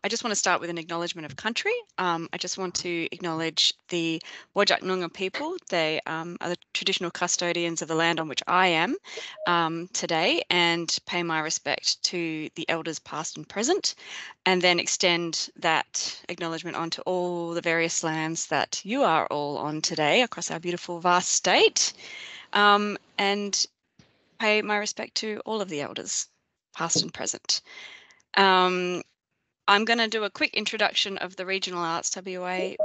I just want to start with an acknowledgement of country. I just want to acknowledge the Whadjuk Noongar people. They are the traditional custodians of the land on which I am today, and pay my respect to the elders past and present, and then extend that acknowledgement onto all the various lands that you are all on today across our beautiful vast state, and pay my respect to all of the elders past and present. I'm going to do a quick introduction of the Regional Arts WA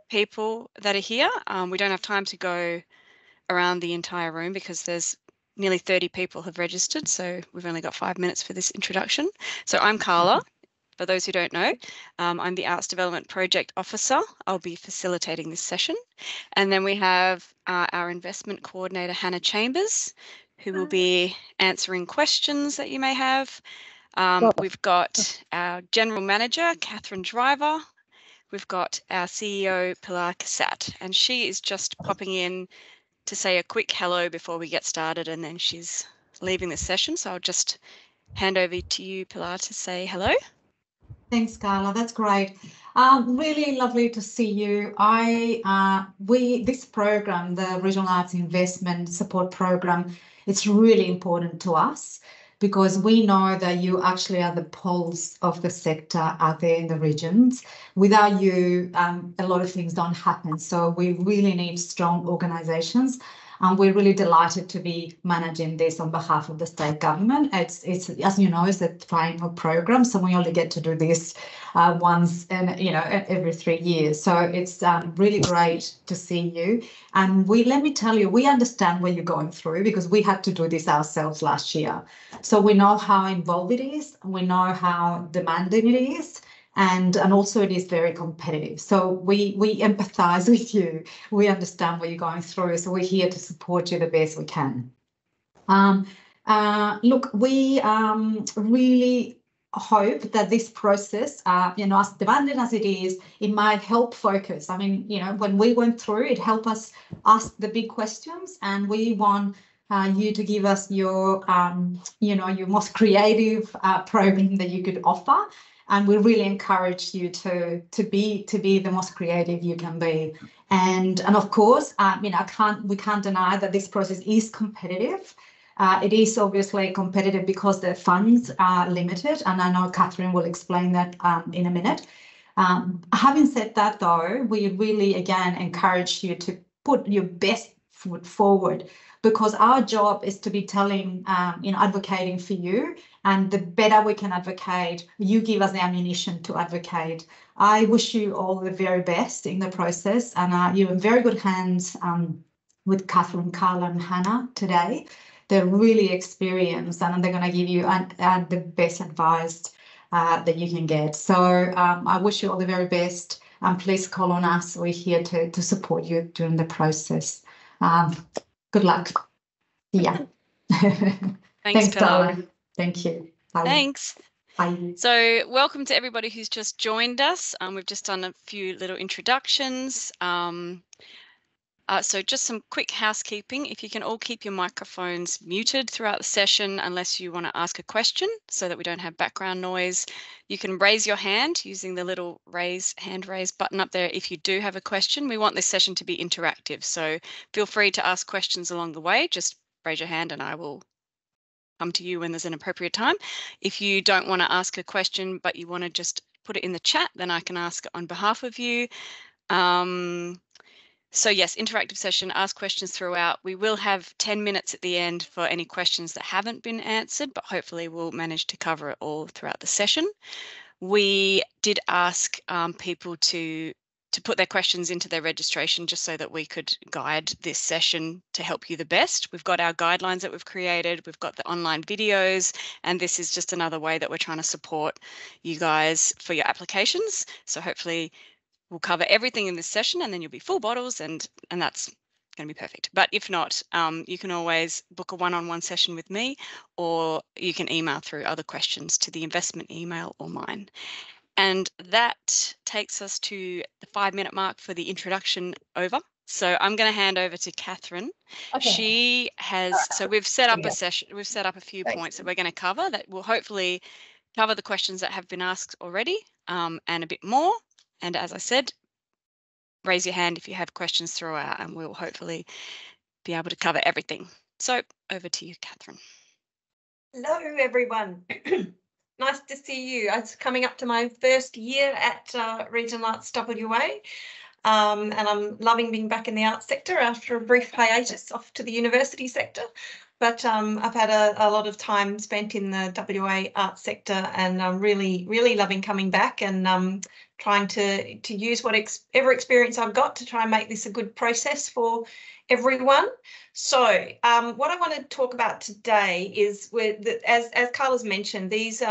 people that are here. We don't have time to go around the entire room because there's nearly 30 people have registered, so we've only got 5 minutes for this introduction. So I'm Carla. For those who don't know, I'm the Arts Development Project Officer. I'll be facilitating this session. And then we have our Investment Coordinator, Hannah Chambers, who will be answering questions that you may have. We've got our General Manager, Catherine Driver. We've got our CEO, Pilar Cassatt, and she is just popping in to say a quick hello before we get started, and then she's leaving the session. So I'll just hand over to you, Pilar, to say hello. Thanks, Carla. That's great. Really lovely to see you. This program, the Regional Arts Investment Support Program, it's really important to us because we know that you actually are the pulse of the sector out there in the regions. Without you, a lot of things don't happen. So we really need strong organisations. And we're really delighted to be managing this on behalf of the state government. It's as you know, it's a triennial program, so we only get to do this once and every 3 years. So it's really great to see you. And let me tell you, we understand what you're going through because we had to do this ourselves last year. So we know how involved it is. We know how demanding it is. And also it is very competitive. So we empathise with you. We understand what you're going through. So we're here to support you the best we can. Look, we really hope that this process, as demanding as it is, it might help focus. I mean, when we went through, it helped us ask the big questions, and we want you to give us your, your most creative program that you could offer. And we really encourage you to be the most creative you can be. And of course, we can't deny that this process is competitive. It is obviously competitive because the funds are limited, and I know Catherine will explain that in a minute. Having said that, though, we really again encourage you to put your best foot forward, because our job is to be advocating for you. And the better we can advocate, you give us the ammunition to advocate. I wish you all the very best in the process, and you're in very good hands with Catherine, Carla and Hannah today. They're really experienced, and they're going to give you the best advice that you can get. So I wish you all the very best, and please call on us. We're here to support you during the process. Good luck. Yeah. Thanks, Pilar. Thank you. Bye. Thanks. Bye. So welcome to everybody who's just joined us. We've just done a few little introductions. So just some quick housekeeping. If you can all keep your microphones muted throughout the session unless you want to ask a question so that we don't have background noise. You can raise your hand using the little hand raise button up there if you do have a question. We want this session to be interactive, so feel free to ask questions along the way. Just raise your hand and I will come to you when there's an appropriate time. If you don't want to ask a question but you want to just put it in the chat, then I can ask it on behalf of you. So yes, interactive session, ask questions throughout. We will have 10 minutes at the end for any questions that haven't been answered, but hopefully we'll manage to cover it all throughout the session. We did ask people to put their questions into their registration just so that we could guide this session to help you the best. We've got our guidelines that we've created, we've got the online videos, and this is just another way that we're trying to support you guys for your applications. So hopefully we'll cover everything in this session and then you'll be full bottles and that's going to be perfect. But if not, you can always book a one-on-one session with me, or you can email through other questions to the investment email or mine. And that takes us to the 5-minute mark for the introduction over. So I'm going to hand over to Catherine. Okay. She has, so we've set up a session, we've set up a few points that we're going to cover that will hopefully cover the questions that have been asked already. and a bit more. And as I said, raise your hand if you have questions throughout, and we'll hopefully be able to cover everything. So over to you, Catherine. Hello, everyone. Nice to see you. It's coming up to my first year at Regional Arts WA, and I'm loving being back in the arts sector after a brief hiatus off to the university sector. But I've had a lot of time spent in the WA arts sector, and I'm really loving coming back and trying to use whatever experience I've got to try and make this a good process for everyone. So what I want to talk about today is, as Carla's mentioned, these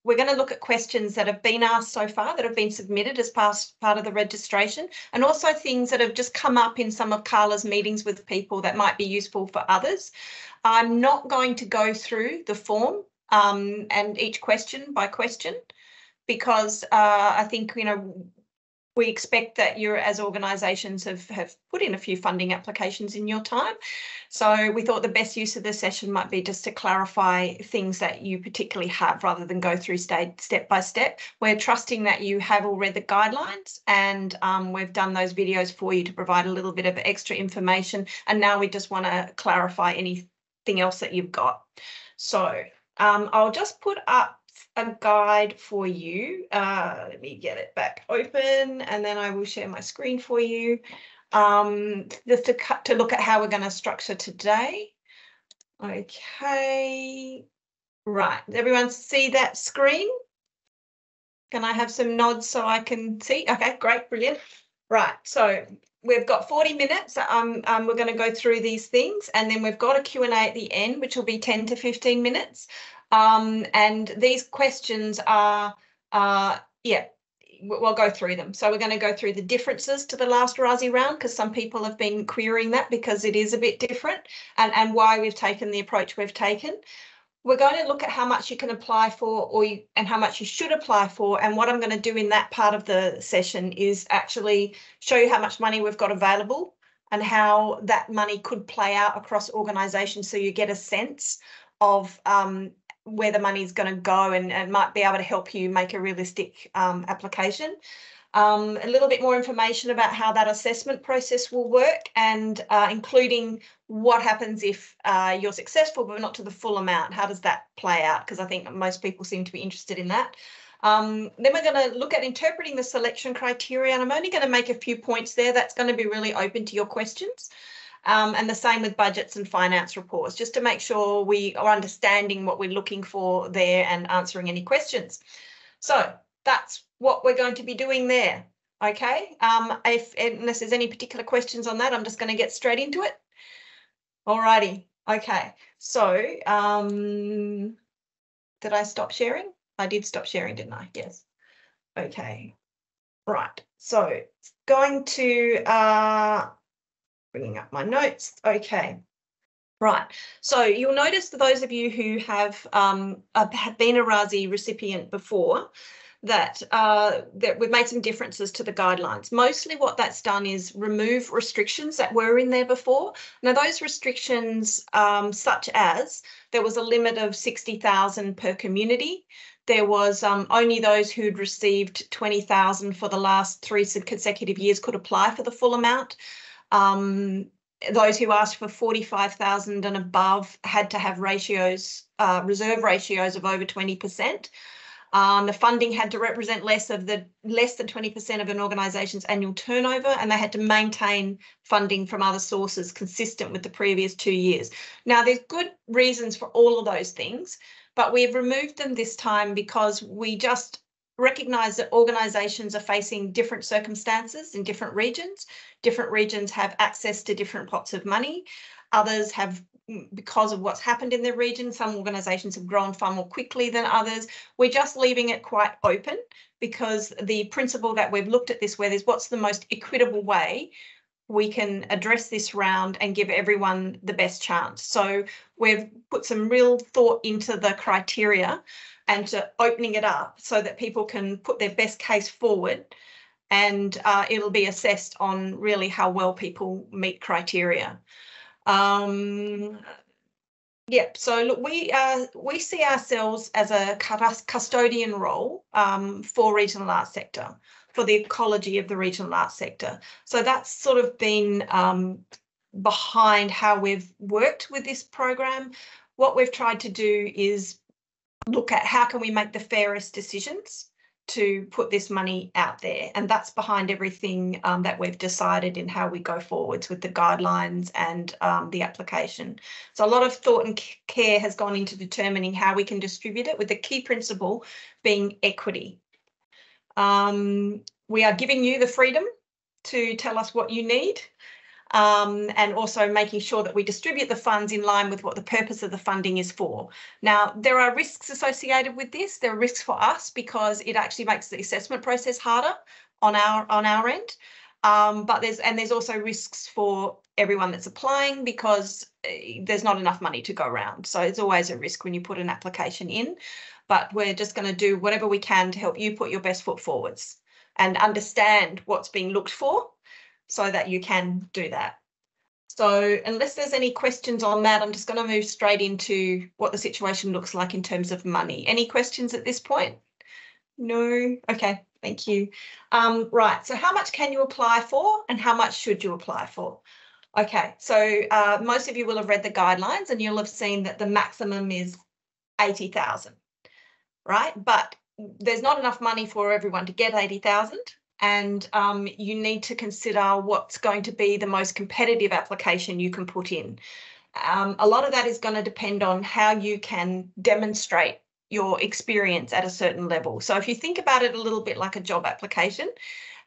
we're going to look at questions that have been asked so far, that have been submitted as part of the registration, and also things that have just come up in some of Carla's meetings with people that might be useful for others. I'm not going to go through the form and each question by question, because I think, you know, we expect that you, as organisations, have put in a few funding applications in your time. So we thought the best use of the session might be just to clarify things that you particularly have, rather than go through step by step. We're trusting that you have all read the guidelines, and we've done those videos for you to provide a little bit of extra information. And now we just want to clarify anything else that you've got. So I'll just put up a guide for you. Let me get it back open, and then I will share my screen for you, just to look at how we're going to structure today. Okay, right. Does everyone see that screen? Can I have some nods so I can see? Okay, great, brilliant. Right, so we've got 40 minutes. We're going to go through these things, and then we've got a Q&A at the end, which will be 10 to 15 minutes. And these questions are, we'll go through them. So we're going to go through the differences to the last RASI round, because some people have been querying that, because it is a bit different, and why we've taken the approach we've taken. We're going to look at how much you can apply for, and how much you should apply for. And what I'm going to do in that part of the session is actually show you how much money we've got available and how that money could play out across organisations, so you get a sense of where the money is going to go, and might be able to help you make a realistic application. A little bit more information about how that assessment process will work, and including what happens if you're successful but not to the full amount. How does that play out? Because I think most people seem to be interested in that. Then we're going to look at interpreting the selection criteria, and I'm only going to make a few points there. That's going to be really open to your questions. And the same with budgets and finance reports, just to make sure we are understanding what we're looking for there and answering any questions. So that's what we're going to be doing there. Okay, unless there's any particular questions on that, I'm just going to get straight into it. Alrighty, okay, so did I stop sharing? I did stop sharing, didn't I? Yes. Okay, right, so going to bringing up my notes. Okay, right. So you'll notice, that those of you who have been a RASI recipient before, that we've made some differences to the guidelines. Mostly what that's done is remove restrictions that were in there before. Now, those restrictions, such as there was a limit of 60,000 per community. There was only those who'd received 20,000 for the last 3 consecutive years could apply for the full amount. Those who asked for 45,000 and above had to have ratios, reserve ratios of over 20%. The funding had to represent less than 20% of an organisation's annual turnover, and they had to maintain funding from other sources consistent with the previous 2 years. Now, there's good reasons for all of those things, but we've removed them this time because we just recognise that organisations are facing different circumstances in different regions. Different regions have access to different pots of money. Others have, because of what's happened in their region, some organisations have grown far more quickly than others. We're just leaving it quite open, because the principle that we've looked at this with is what's the most equitable way we can address this round and give everyone the best chance. So we've put some real thought into the criteria and to opening it up so that people can put their best case forward, and it'll be assessed on really how well people meet criteria. Yep. So look, we see ourselves as a custodian role for regional arts sector, for the ecology of the regional arts sector. So that's sort of been behind how we've worked with this program. What we've tried to do is look at how can we make the fairest decisions to put this money out there, and that's behind everything that we've decided in how we go forwards with the guidelines and the application. So a lot of thought and care has gone into determining how we can distribute it, with the key principle being equity. We are giving you the freedom to tell us what you need, and also making sure that we distribute the funds in line with what the purpose of the funding is for. Now, there are risks associated with this. There are risks for us because it actually makes the assessment process harder on our end. But there's also risks for everyone that's applying because there's not enough money to go around. So it's always a risk when you put an application in. But we're just going to do whatever we can to help you put your best foot forwards and understand what's being looked for, so that you can do that. So unless there's any questions on that, I'm just going to move straight into what the situation looks like in terms of money. Any questions at this point? No? Okay, thank you. Right, so how much can you apply for and how much should you apply for? Okay, so most of you will have read the guidelines and you'll have seen that the maximum is 80,000, right? But there's not enough money for everyone to get 80,000. And you need to consider what's going to be the most competitive application you can put in. A lot of that is going to depend on how you can demonstrate your experience at a certain level. So if you think about it a little bit like a job application,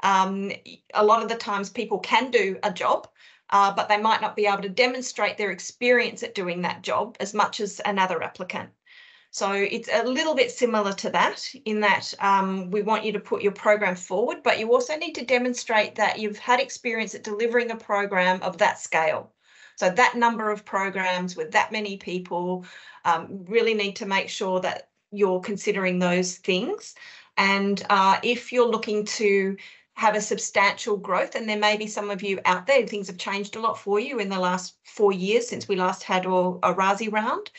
a lot of the times people can do a job, but they might not be able to demonstrate their experience at doing that job as much as another applicant. So it's a little bit similar to that in that we want you to put your program forward, but you also need to demonstrate that you've had experience at delivering a program of that scale. So that number of programs with that many people, really need to make sure that you're considering those things. And if you're looking to have a substantial growth, and there may be some of you out there, things have changed a lot for you in the last 4 years since we last had a RASI round.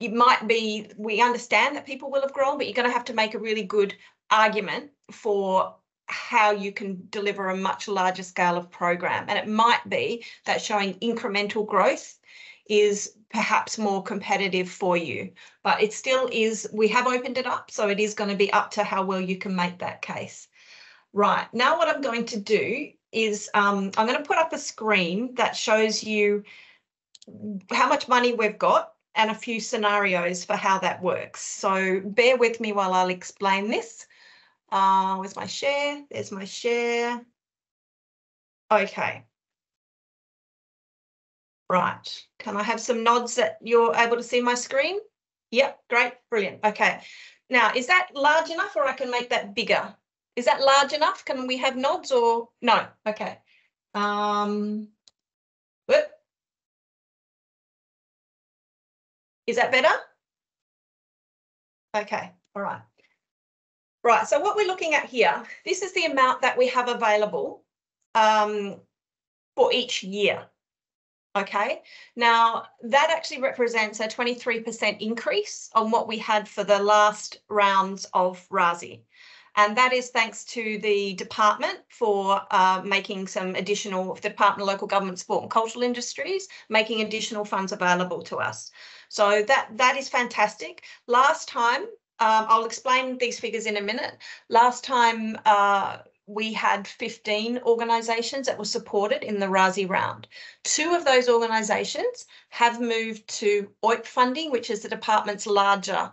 It might be, we understand that people will have grown, but you're going to have to make a really good argument for how you can deliver a much larger scale of program. And it might be that showing incremental growth is perhaps more competitive for you, but it still is, we have opened it up, so it is going to be up to how well you can make that case. Right, now what I'm going to do is I'm going to put up a screen that shows you how much money we've got and a few scenarios for how that works. So bear with me while I'll explain this. Where's my share? There's my share. Okay. Right. Can I have some nods that you're able to see my screen? Yep, great, brilliant. Okay. Now, is that large enough or I can make that bigger? Is that large enough? Can we have nods or no? Okay. Whoop. Is that better? Okay, all right. Right, so what we're looking at here, this is the amount that we have available for each year. Okay, now that actually represents a 23% increase on what we had for the last rounds of RASI. And that is thanks to the department for making some additional, the Department of Local Government, Sport and Cultural Industries, making additional funds available to us. So that is fantastic. Last time, I'll explain these figures in a minute. Last time we had 15 organisations that were supported in the RASI round. 2 of those organisations have moved to OIP funding, which is the department's larger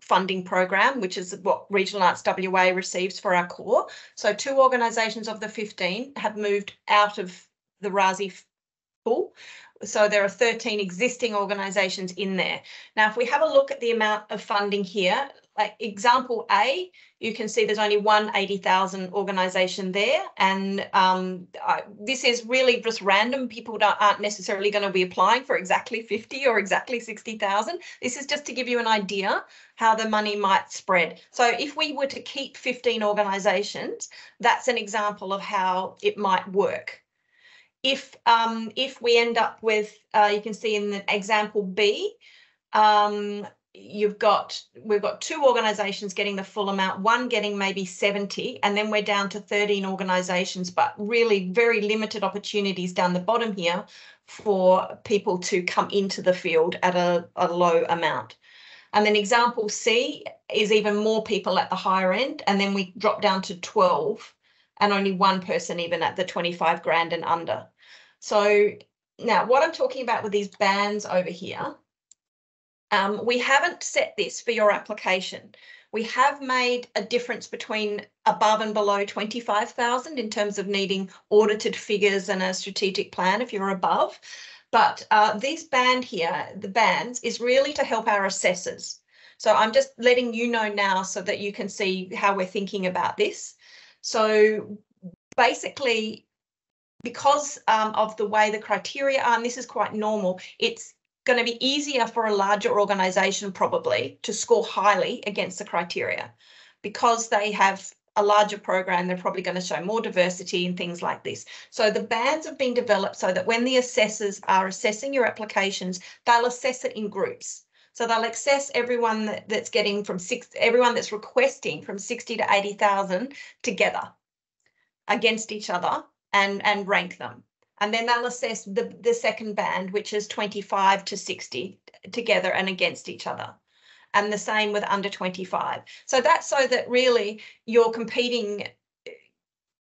funding program, which is what Regional Arts WA receives for our core. So 2 organisations of the 15 have moved out of the RASI pool. So there are 13 existing organisations in there. Now, if we have a look at the amount of funding here, like example A, you can see there's only one 80,000 organisation there. And this is really just random. People aren't necessarily going to be applying for exactly 50 or exactly 60,000. This is just to give you an idea how the money might spread. So if we were to keep 15 organisations, that's an example of how it might work. if we end up with, you can see in the example B, we've got 2 organisations getting the full amount, one getting maybe 70, and then we're down to 13 organisations, but really very limited opportunities down the bottom here for people to come into the field at a low amount. And then example C is even more people at the higher end, and then we drop down to 12 and only 1 person even at the 25 grand and under. So now what I'm talking about with these bands over here, we haven't set this for your application. We have made a difference between above and below 25,000 in terms of needing audited figures and a strategic plan if you're above. But this band here, the bands, is really to help our assessors. So I'm just letting you know now so that you can see how we're thinking about this. So basically, because of the way the criteria are, and this is quite normal, it's going to be easier for a larger organisation probably to score highly against the criteria because they have a larger program. They're probably going to show more diversity and things like this. So the bands have been developed so that when the assessors are assessing your applications, they'll assess it in groups. So they'll assess everyone that's getting everyone that's requesting from 60 to 80,000 together against each other and rank them. And then they'll assess the second band, which is 25 to 60 together and against each other. And the same with under 25. So that's so that really you're competing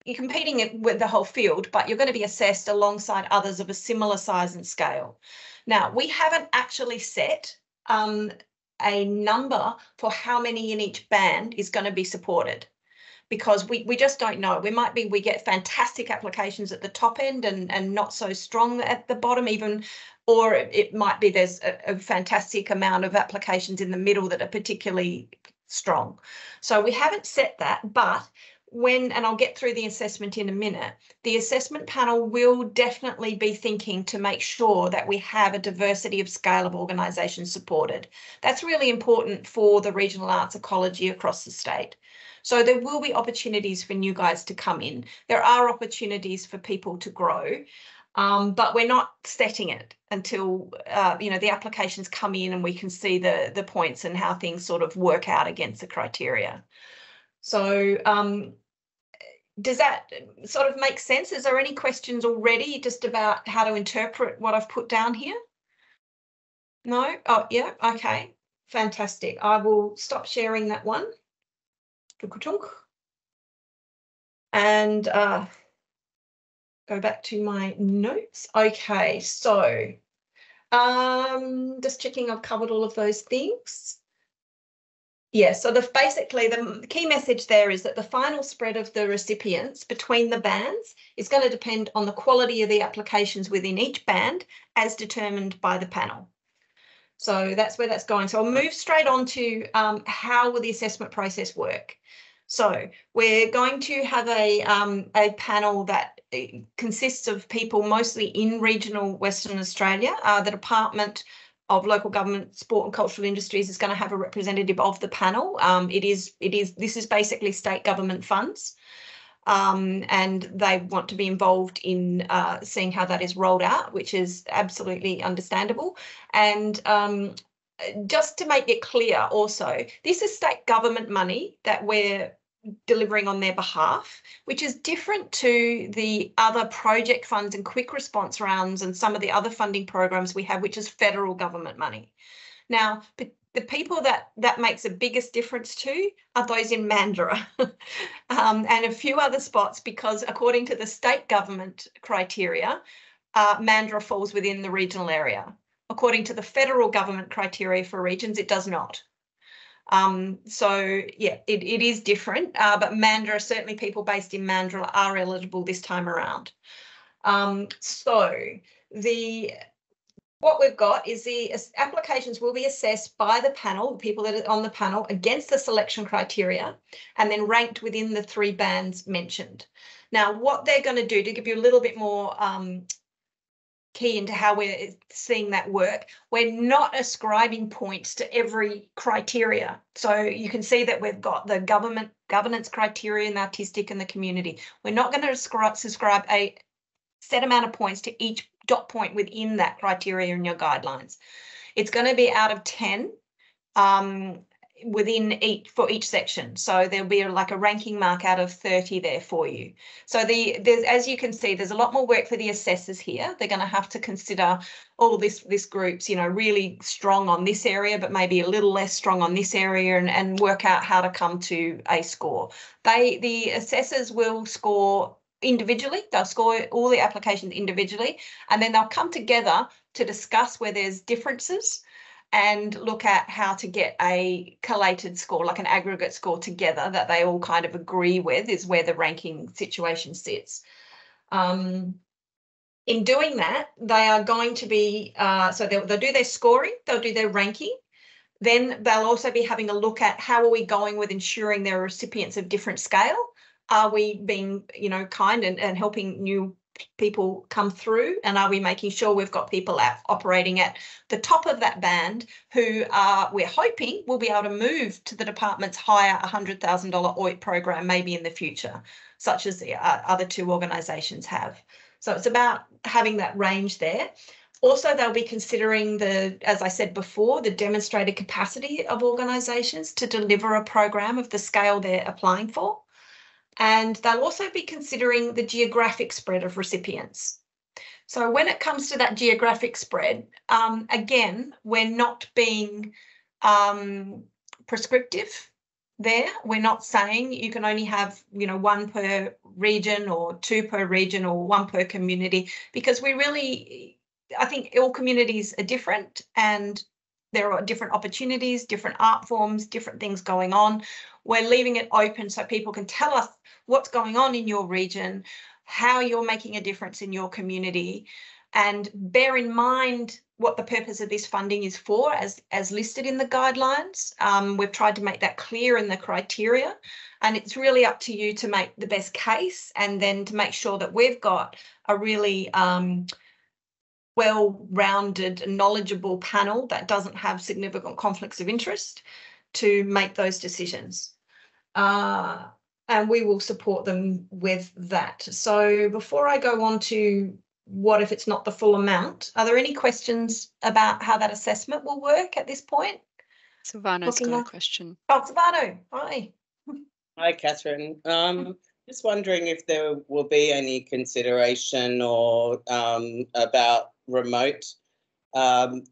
with the whole field, but you're going to be assessed alongside others of a similar size and scale. Now, we haven't actually set a number for how many in each band is going to be supported, because we just don't know. We get fantastic applications at the top end and not so strong at the bottom even, or it might be there's a fantastic amount of applications in the middle that are particularly strong. So we haven't set that, but and I'll get through the assessment in a minute, the assessment panel will definitely be thinking to make sure that we have a diversity of scale of organisations supported. That's really important for the regional arts ecology across the state. So there will be opportunities for new guys to come in. There are opportunities for people to grow, but we're not setting it until the applications come in and we can see the points and how things sort of work out against the criteria. So does that sort of make sense? Is there any questions already just about how to interpret what I've put down here? No? Oh, yeah. Okay. Fantastic. I will stop sharing that one. And go back to my notes. Okay, so just checking I've covered all of those things. Yeah, so basically the key message there is that the final spread of the recipients between the bands is going to depend on the quality of the applications within each band as determined by the panel. So that's where that's going. So I'll move straight on to how will the assessment process work. So we're going to have a panel that consists of people mostly in regional Western Australia. The Department of Local Government, Sport and Cultural Industries is going to have a representative of the panel. This is basically state government funds, and they want to be involved in seeing how that is rolled out, which is absolutely understandable. And just to make it clear also, this is state government money that we're delivering on their behalf, which is different to the other project funds and quick response rounds and some of the other funding programs we have, which is federal government money. Now, the people that makes the biggest difference to are those in Mandurah and a few other spots, because according to the state government criteria, Mandurah falls within the regional area. According to the federal government criteria for regions, it does not. So yeah, it is different, but Mandurah, certainly people based in Mandurah are eligible this time around. What we've got is the applications will be assessed by the panel, the people that are on the panel, against the selection criteria and then ranked within the 3 bands mentioned. Now, what they're going to do, to give you a little bit more key into how we're seeing that work, we're not ascribing points to every criteria. So you can see that we've got the governance criteria and the artistic and the community. We're not going to subscribe set amount of points to each dot point within that criteria in your guidelines. It's going to be out of 10 within for each section. So there'll be like a ranking mark out of 30 there for you. So there's, as you can see, there's a lot more work for the assessors here. They're going to have to consider all this group's, really strong on this area, but maybe a little less strong on this area, and work out how to come to a score. The assessors will score individually. They'll score all the applications individually, and then they'll come together to discuss where there's differences and look at how to get a collated score, like an aggregate score together that they all kind of agree with is where the ranking situation sits. In doing that, they are going to be, so they'll do their scoring, they'll do their ranking, then they'll also be having a look at how are we going with ensuring there are recipients of different scale. Are we being, kind and helping new people come through, and are we making sure we've got people operating at the top of that band who we're hoping will be able to move to the department's higher $100,000 OIT program maybe in the future, such as the other two organisations have. So it's about having that range there. Also, they'll be considering as I said before, the demonstrated capacity of organisations to deliver a program of the scale they're applying for. And they'll also be considering the geographic spread of recipients. So when it comes to that geographic spread, again, we're not being prescriptive there. We're not saying you can only have, one per region or two per region or one per community, because I think all communities are different and there are different opportunities, different art forms, different things going on. We're leaving it open so people can tell us what's going on in your region, how you're making a difference in your community, and bear in mind what the purpose of this funding is for as listed in the guidelines. We've tried to make that clear in the criteria, and it's really up to you to make the best case and then to make sure that we've got a really well-rounded, knowledgeable panel that doesn't have significant conflicts of interest to make those decisions. And we will support them with that. So before I go on to what if it's not the full amount, are there any questions about how that assessment will work at this point? Silvano's got a question. Oh, Silvano, hi. Hi, Catherine. Just wondering if there will be any consideration or about remote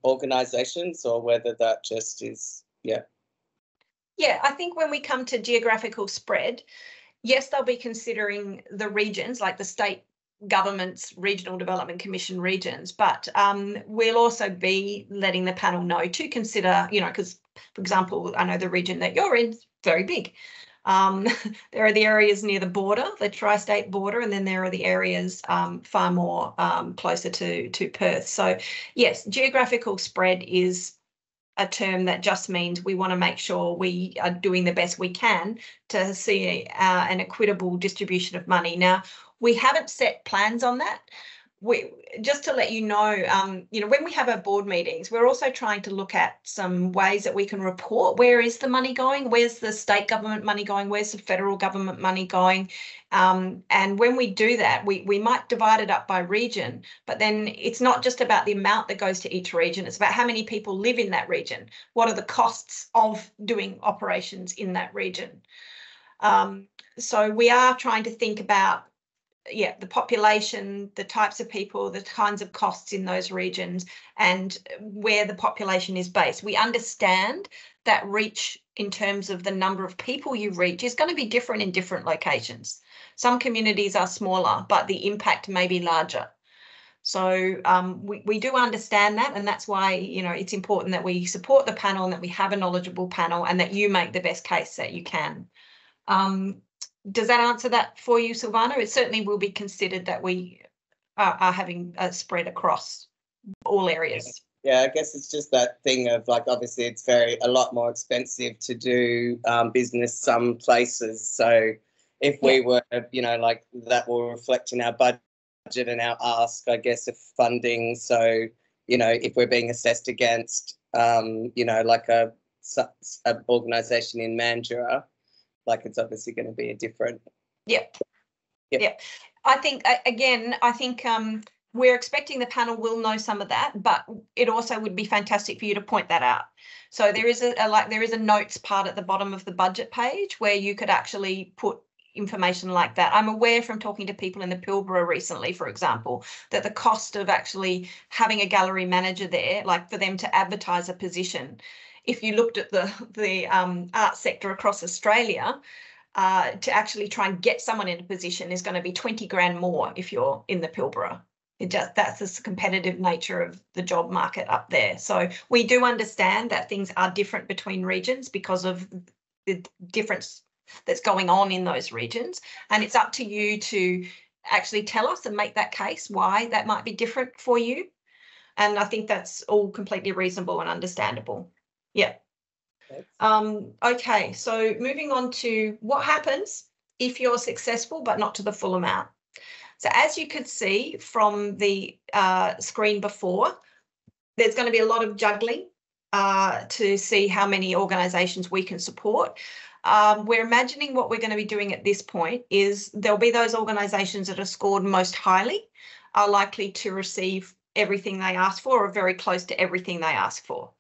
organisations, or whether that just is, Yeah, I think when we come to geographical spread, yes, they'll be considering the regions, like the state government's Regional Development Commission regions, but we'll also be letting the panel know to consider, because, for example, I know the region that you're in is very big. There are the areas near the border, the tri-state border, and then there are the areas far more closer to Perth. So, yes, geographical spread is a term that just means we want to make sure we are doing the best we can to see an equitable distribution of money. Now, we haven't set plans on that. Just to let you know, when we have our board meetings, we're also trying to look at some ways that we can report where is the money going, where's the state government money going, where's the federal government money going. And when we do that, we might divide it up by region, but then it's not just about the amount that goes to each region, it's about how many people live in that region. What are the costs of doing operations in that region? So we are trying to think about the population, the types of people, the kinds of costs in those regions, and where the population is based. We understand that reach in terms of the number of people you reach is going to be different in different locations. Some communities are smaller, but the impact may be larger. So we do understand that, and that's why, it's important that we support the panel and that we have a knowledgeable panel and that you make the best case that you can. Does that answer that for you, Silvano? It certainly will be considered that we are having a spread across all areas. Yeah, I guess it's just that thing of obviously it's a lot more expensive to do business some places. So if we were, that will reflect in our budget and our ask, I guess, of funding. So, if we're being assessed against, an organisation in Mandurah, it's obviously going to be a different. Yeah. I think, again, we're expecting the panel will know some of that, but it also would be fantastic for you to point that out. So there is a notes part at the bottom of the budget page where you could actually put information like that. I'm aware from talking to people in the Pilbara recently, for example, that the cost of actually having a gallery manager there, like for them to advertise a position, if you looked at the art sector across Australia, to actually try and get someone in a position is going to be 20 grand more if you're in the Pilbara. That's the competitive nature of the job market up there. So we do understand that things are different between regions because of the difference that's going on in those regions. And it's up to you to actually tell us and make that case why that might be different for you. And I think that's all completely reasonable and understandable. Yeah. Okay, so moving on to what happens if you're successful but not to the full amount. So as you could see from the screen before, there's going to be a lot of juggling to see how many organisations we can support. We're imagining what we're going to be doing at this point is there'll be those organisations that are scored most highly are likely to receive everything they ask for or very close to everything they ask for.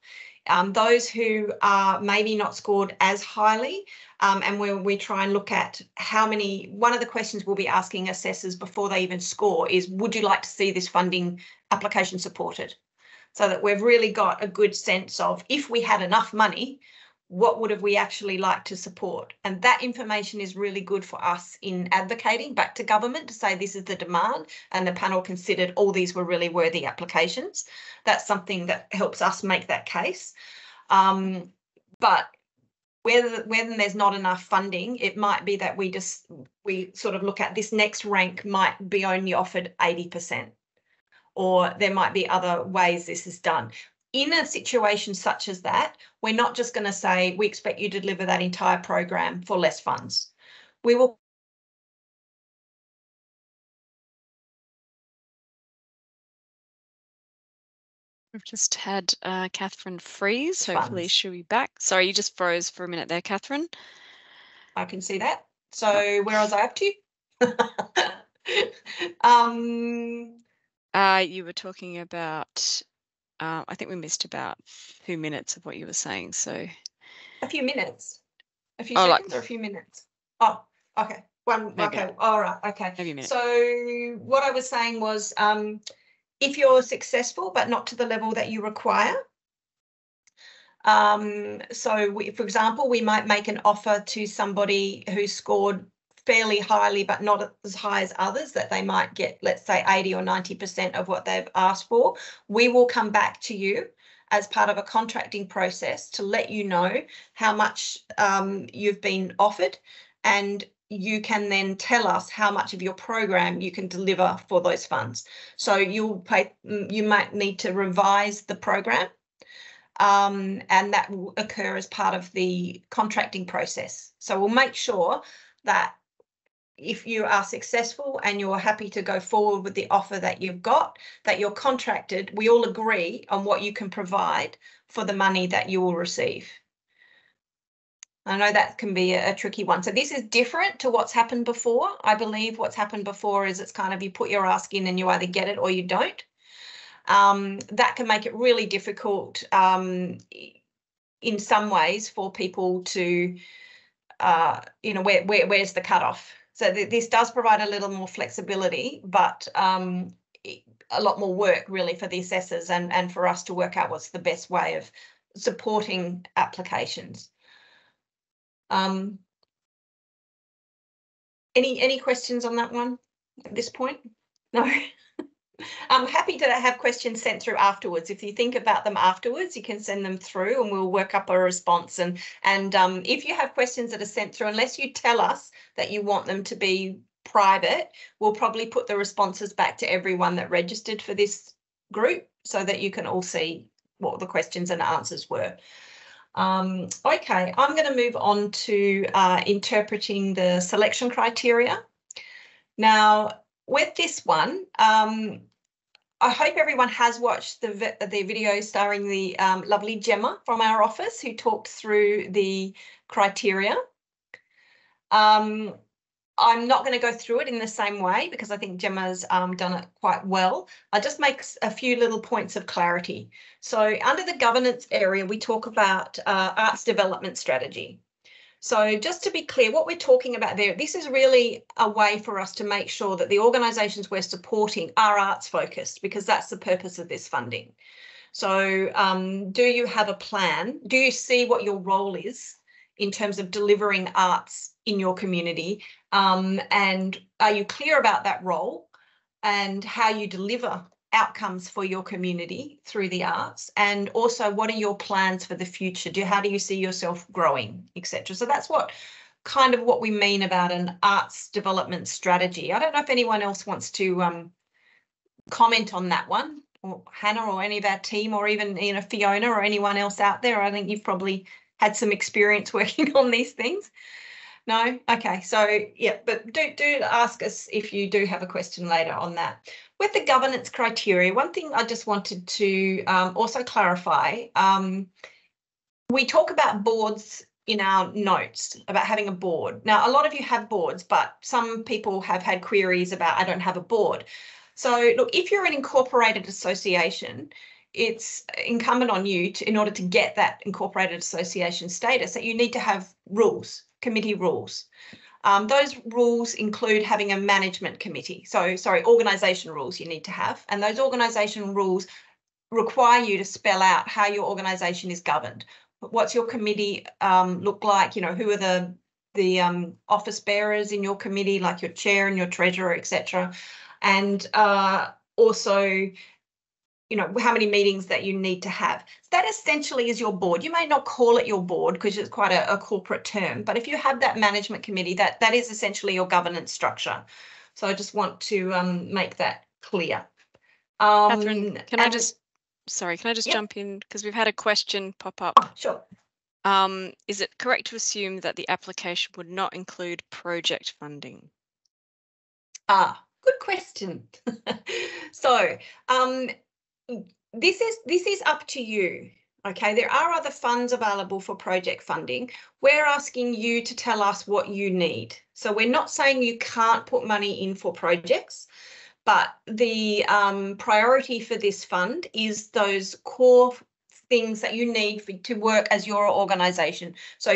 Those who are maybe not scored as highly, and where we try and look at how many, one of the questions we'll be asking assessors before they even score is, would you like to see this funding application supported? So that we've really got a good sense of, if we had enough money, what would have we actually like to support? And that information is really good for us in advocating back to government to say this is the demand, and the panel considered all these were really worthy applications. That's something that helps us make that case. But when there's not enough funding, it might be that we sort of look at this next rank might be only offered 80%, or there might be other ways this is done. In a situation such as that, we're not just going to say, we expect you to deliver that entire program for less funds. We will. We've just had Catherine freeze. Hopefully she'll be back. Sorry, you just froze for a minute there, Catherine. I can see that. So where was I up to? You were talking about, I think we missed about 2 minutes of what you were saying. So a few minutes, a few seconds, or a few minutes. Oh, okay. Okay. All right. Okay. Maybe a minute. So what I was saying was, if you're successful but not to the level that you require. So for example, we might make an offer to somebody who scored fairly highly but not as high as others, that they might get, let's say, 80 or 90% of what they've asked for. We will come back to you as part of a contracting process to let you know how much you've been offered, and you can then tell us how much of your program you can deliver for those funds. So you might need to revise the program, and that will occur as part of the contracting process. So we'll make sure that if you are successful and you're happy to go forward with the offer that you've got, that you're contracted, we all agree on what you can provide for the money that you will receive. I know that can be a tricky one. So this is different to what's happened before. I believe what's happened before is it's kind of you put your ask in and you either get it or you don't. That can make it really difficult in some ways for people to, where's the cutoff? So this does provide a little more flexibility, but a lot more work really for the assessors and for us to work out what's the best way of supporting applications. Any questions on that one at this point? No. I'm happy to have questions sent through afterwards. If you think about them afterwards, you can send them through and we'll work up a response. And if you have questions that are sent through, unless you tell us that you want them to be private, we'll probably put the responses back to everyone that registered for this group so that you can all see what the questions and answers were. Okay, I'm going to move on to interpreting the selection criteria. Now, with this one, I hope everyone has watched the video starring the lovely Gemma from our office who talked through the criteria. I'm not going to go through it in the same way because I think Gemma's done it quite well. I just make a few little points of clarity. So under the governance area, we talk about arts development strategy. So just to be clear, what we're talking about there, this is really a way for us to make sure that the organisations we're supporting are arts focused, because that's the purpose of this funding. So do you have a plan? Do you see what your role is in terms of delivering arts in your community? And are you clear about that role and how you deliver outcomes for your community through the arts? And also, what are your plans for the future? How do you see yourself growing, etc.? So that's what we mean about an arts development strategy. I don't know if anyone else wants to comment on that one, or Hannah, or any of our team, or even Fiona, or anyone else out there. I think you've probably had some experience working on these things. No? Okay, so yeah, but do ask us if you do have a question later on that. With the governance criteria, one thing I just wanted to also clarify, we talk about boards in our notes, about having a board. Now, a lot of you have boards, but some people have had queries about, I don't have a board. So look, if you're an incorporated association, it's incumbent on you to, in order to get that incorporated association status, that you need to have rules, committee rules. Those rules include having a management committee. Organisation rules you need to have. And those organisation rules require you to spell out how your organisation is governed. What's your committee look like? Who are the office bearers in your committee, like your chair and your treasurer, etc. And also, how many meetings that you need to have. That essentially is your board. You may not call it your board because it's quite a corporate term, but if you have that management committee, that is essentially your governance structure. So I just want to make that clear. Catherine, can I just jump in, because we've had a question pop up. Oh, sure. Is it correct to assume that the application would not include project funding? Good question. So this is up to you. Okay, there are other funds available for project funding. We're asking you to tell us what you need. So we're not saying you can't put money in for projects, but the priority for this fund is those core things that you need to work as your organisation. So are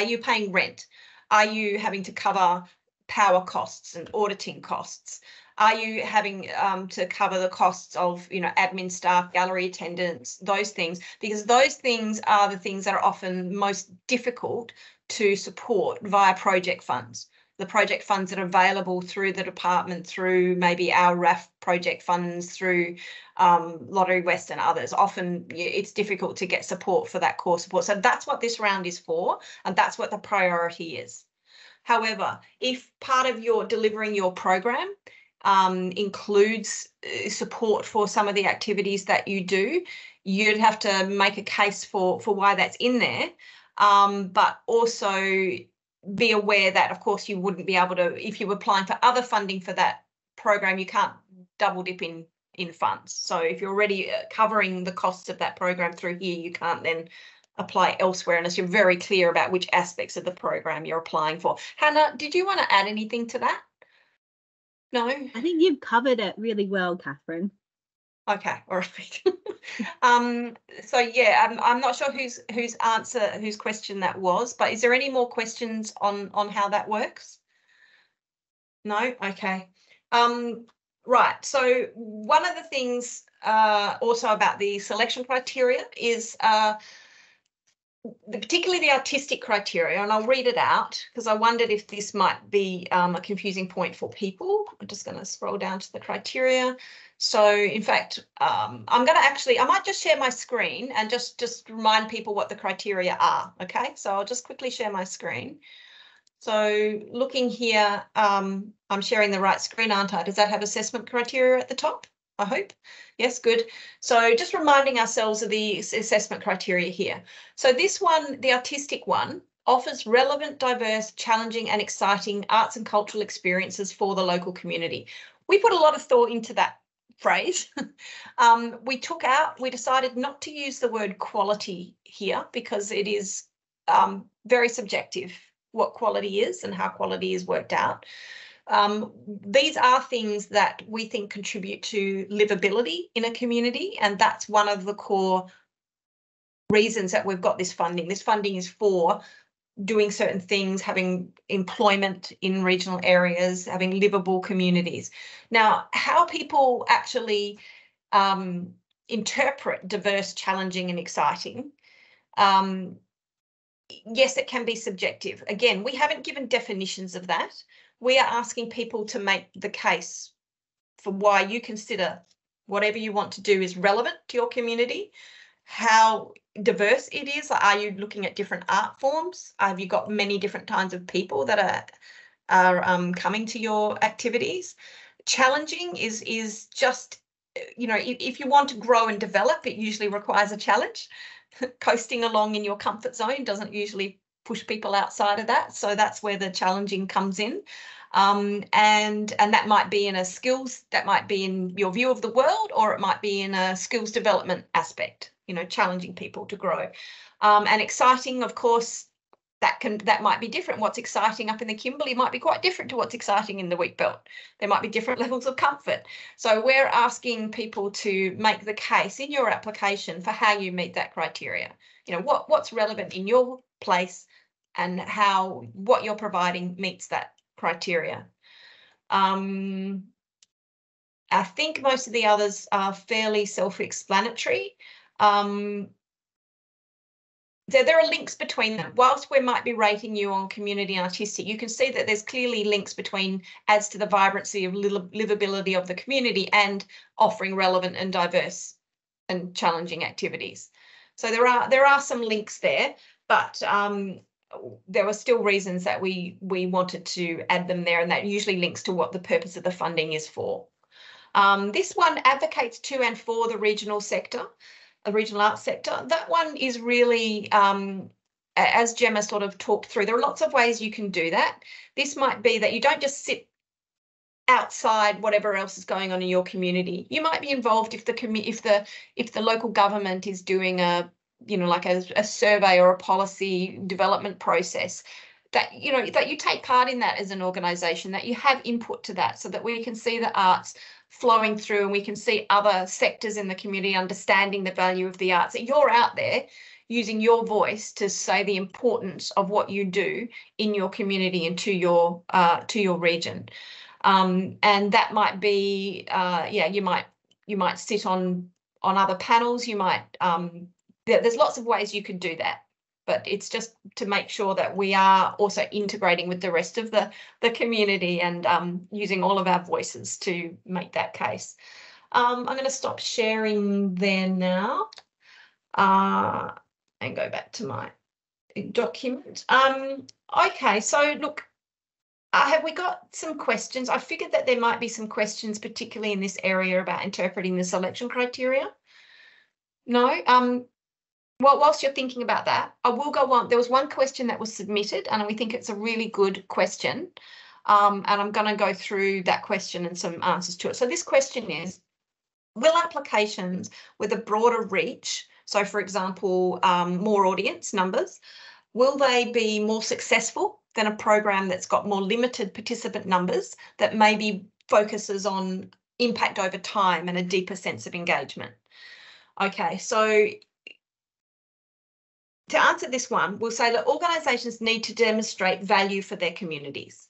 you paying rent? Are you having to cover power costs and auditing costs? Are you having to cover the costs of, admin staff, gallery attendance, those things? Because those things are the things that are often most difficult to support via project funds. The project funds that are available through the department, through maybe our RAF project funds, through Lottery West and others. Often it's difficult to get support for that core support. So that's what this round is for, and that's what the priority is. However, if part of your delivering your program includes support for some of the activities that you do, you'd have to make a case for why that's in there, but also be aware that, of course, you wouldn't be able to, if you were applying for other funding for that program, you can't double dip in funds. So if you're already covering the costs of that program through here, you can't then apply elsewhere unless you're very clear about which aspects of the program you're applying for. Hannah, did you want to add anything to that? No? I think you've covered it really well, Catherine. Okay, all right. So yeah, I'm not sure whose question that was, but is there any more questions on how that works? No? Okay. Right, so one of the things also about the selection criteria is particularly the artistic criteria, and I'll read it out because I wondered if this might be a confusing point for people. I'm just going to scroll down to the criteria. So in fact, I might just share my screen and just remind people what the criteria are. Okay, so I'll just quickly share my screen. So looking here, I'm sharing the right screen, aren't I? Does that have assessment criteria at the top? I hope. Yes, good. So just reminding ourselves of the assessment criteria here. So this one, the artistic one, offers relevant, diverse, challenging and exciting arts and cultural experiences for the local community. We put a lot of thought into that phrase. We decided not to use the word quality here because it is very subjective. what quality is and how quality is worked out. These are things that we think contribute to livability in a community, and that's one of the core reasons that we've got this funding. This funding is for doing certain things, having employment in regional areas, having livable communities. Now, how people actually interpret diverse, challenging and exciting, yes, it can be subjective. Again, we haven't given definitions of that. We are asking people to make the case for why you consider whatever you want to do is relevant to your community, how diverse it is. Are you looking at different art forms? Have you got many different kinds of people that are coming to your activities? Challenging is just, you know, if you want to grow and develop, it usually requires a challenge. Coasting along in your comfort zone doesn't usually push people outside of that. So that's where the challenging comes in. And that might be in a skills, that might be in your view of the world, or it might be in a skills development aspect, you know, challenging people to grow. And exciting, of course, that might be different. What's exciting up in the Kimberley might be quite different to what's exciting in the Wheatbelt. There might be different levels of comfort. So we're asking people to make the case in your application for how you meet that criteria. You know, what's relevant in your place and how what you're providing meets that criteria. I think most of the others are fairly self-explanatory. There are links between them. Whilst we might be rating you on community and artistic, you can see that there's clearly links between adds to the vibrancy of livability of the community and offering relevant and diverse and challenging activities. So there are some links there, but there were still reasons that we wanted to add them there, and that usually links to what the purpose of the funding is for. This one advocates to and for the regional sector. The regional arts sector. That one is really, as Gemma sort of talked through, there are lots of ways you can do that. This might be that you don't just sit outside whatever else is going on in your community. You might be involved if the local government is doing a, you know, like a survey or a policy development process, that, you know, that you take part in that as an organisation, that you have input to that, so that we can see the arts flowing through and we can see other sectors in the community understanding the value of the arts. That you're out there using your voice to say the importance of what you do in your community and to your region. And that might be, yeah, you might sit on other panels. You might, there's lots of ways you could do that. But it's just to make sure that we are also integrating with the rest of the community and using all of our voices to make that case. I'm going to stop sharing there now and go back to my document. Okay, so look, have we got some questions? I figured that there might be some questions, particularly in this area about interpreting the selection criteria. No? Well, whilst you're thinking about that, I will go on. There was one question that was submitted, and we think it's a really good question. And I'm going to go through that question and some answers to it. So this question is, will applications with a broader reach, so for example, more audience numbers, will they be more successful than a program that's got more limited participant numbers that maybe focuses on impact over time and a deeper sense of engagement? Okay, so to answer this one, we'll say that organisations need to demonstrate value for their communities.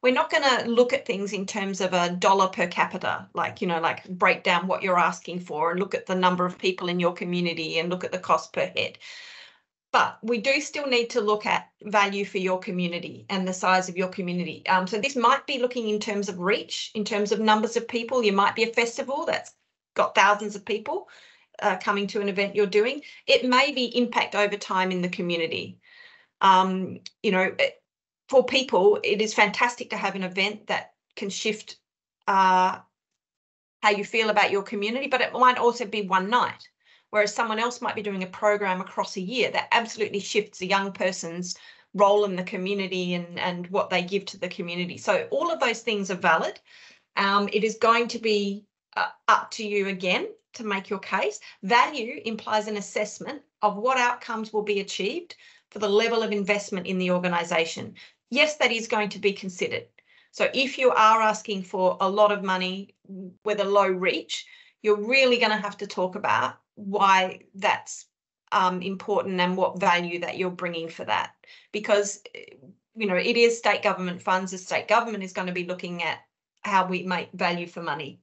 We're not going to look at things in terms of a dollar per capita, like, you know, like break down what you're asking for and look at the number of people in your community and look at the cost per head. But we do still need to look at value for your community and the size of your community. So this might be looking in terms of reach, in terms of numbers of people. You might be a festival that's got thousands of people coming to an event you're doing. It may be impact over time in the community. You know, for people, it is fantastic to have an event that can shift how you feel about your community, but it might also be one night, whereas someone else might be doing a program across a year that absolutely shifts a young person's role in the community and what they give to the community. So all of those things are valid. It is going to be up to you again to make your case. Value implies an assessment of what outcomes will be achieved for the level of investment in the organisation. Yes, that is going to be considered. So if you are asking for a lot of money with a low reach, you're really going to have to talk about why that's important and what value that you're bringing for that. Because, you know, it is state government funds. The state government is going to be looking at how we make value for money.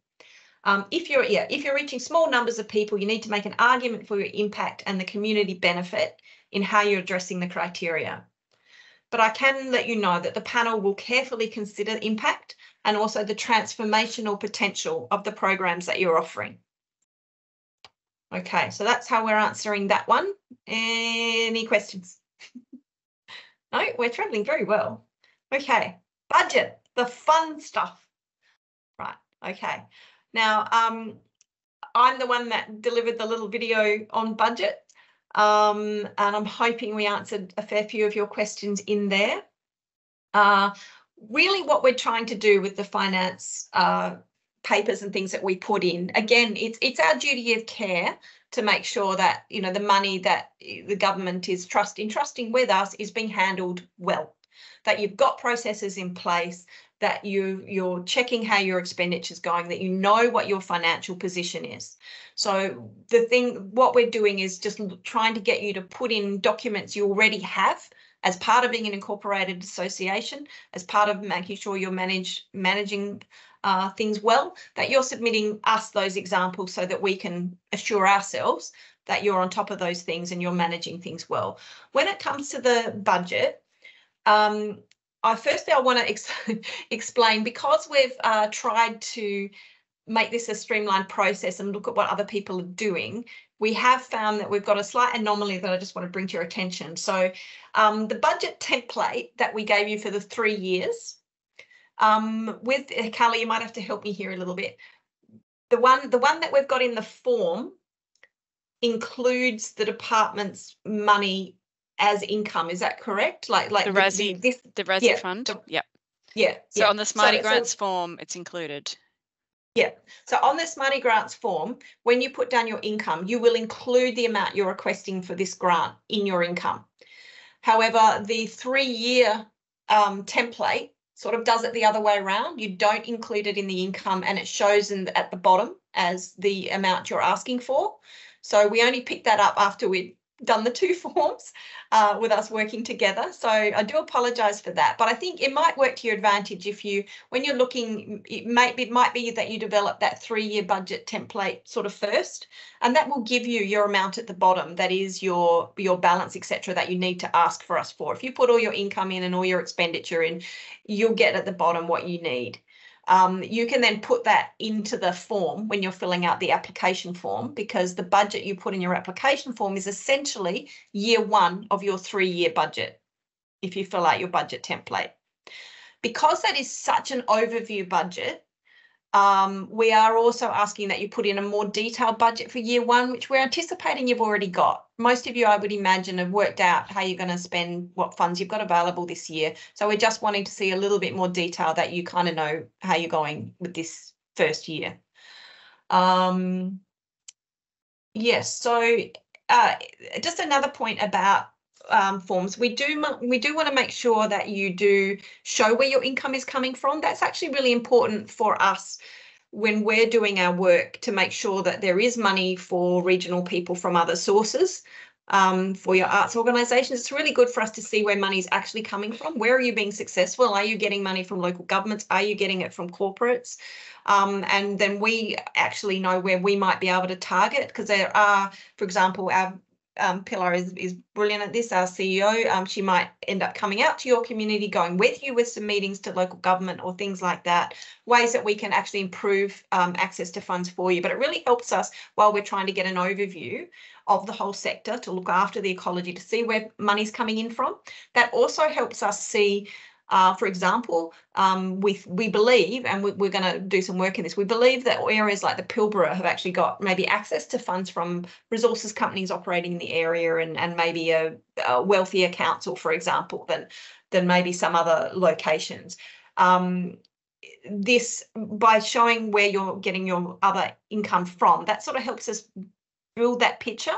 If you're reaching small numbers of people, you need to make an argument for your impact and the community benefit in how you're addressing the criteria. But I can let you know that the panel will carefully consider impact and also the transformational potential of the programs that you're offering. Okay, so that's how we're answering that one. Any questions? No, we're traveling very well. Okay, budget, the fun stuff. Right, okay. Now, I'm the one that delivered the little video on budget, and I'm hoping we answered a fair few of your questions in there. Really what we're trying to do with the finance papers and things that we put in, again, it's our duty of care to make sure that, you know, the money that the government is trusting with us is being handled well, that you've got processes in place, that you're checking how your expenditure is going, that you know what your financial position is. So what we're doing is just trying to get you to put in documents you already have as part of being an incorporated association, as part of making sure you're managing things well, that you're submitting us those examples so that we can assure ourselves that you're on top of those things and you're managing things well. When it comes to the budget, firstly, I want to explain, because we've tried to make this a streamlined process and look at what other people are doing, we have found that we've got a slight anomaly that I just want to bring to your attention. So the budget template that we gave you for the 3 years, with Carla, you might have to help me here a little bit. The one that we've got in the form includes the department's money as income. Is that correct? Like the RASI, the RASI fund. Yeah. So on the Smarty Grants form, it's included. Yeah. So on the Smarty Grants form, when you put down your income, you will include the amount you're requesting for this grant in your income. However, the 3-year template sort of does it the other way around. You don't include it in the income, and it shows at the bottom as the amount you're asking for. So we only picked that up after we'd done the 2 forms with us working together. So I do apologise for that, but I think it might work to your advantage if you, when you're looking, it might be that you develop that 3-year budget template sort of first, and that will give you your amount at the bottom. That is your balance, etc., that you need to ask for us for. If you put all your income in and all your expenditure in, you'll get at the bottom what you need. You can then put that into the form when you're filling out the application form, because the budget you put in your application form is essentially year 1 of your 3-year budget if you fill out your budget template. Because that is such an overview budget, we are also asking that you put in a more detailed budget for year 1, which we're anticipating you've already got. Most of you, I would imagine, have worked out how you're going to spend, what funds you've got available this year. So we're just wanting to see a little bit more detail that you kind of know how you're going with this first year. Yes, so just another point about forms. We do want to make sure that you do show where your income is coming from. That's actually really important for us when we're doing our work, to make sure that there is money for regional people from other sources. For your arts organisations, it's really good for us to see where money is actually coming from. Where are you being successful? Are you getting money from local governments? Are you getting it from corporates? And then we actually know where we might be able to target, because there are, for example, our Pilar is brilliant at this, our CEO. She might end up coming out to your community, going with you with some meetings to local government or things like that, ways that we can actually improve access to funds for you. But it really helps us while we're trying to get an overview of the whole sector, to look after the ecology, to see where money's coming in from. That also helps us see, for example, we believe, and we're going to do some work in this, we believe that areas like the Pilbara have actually got maybe access to funds from resources companies operating in the area, and maybe a wealthier council, for example, than maybe some other locations. This, by showing where you're getting your other income from, that sort of helps us build that picture.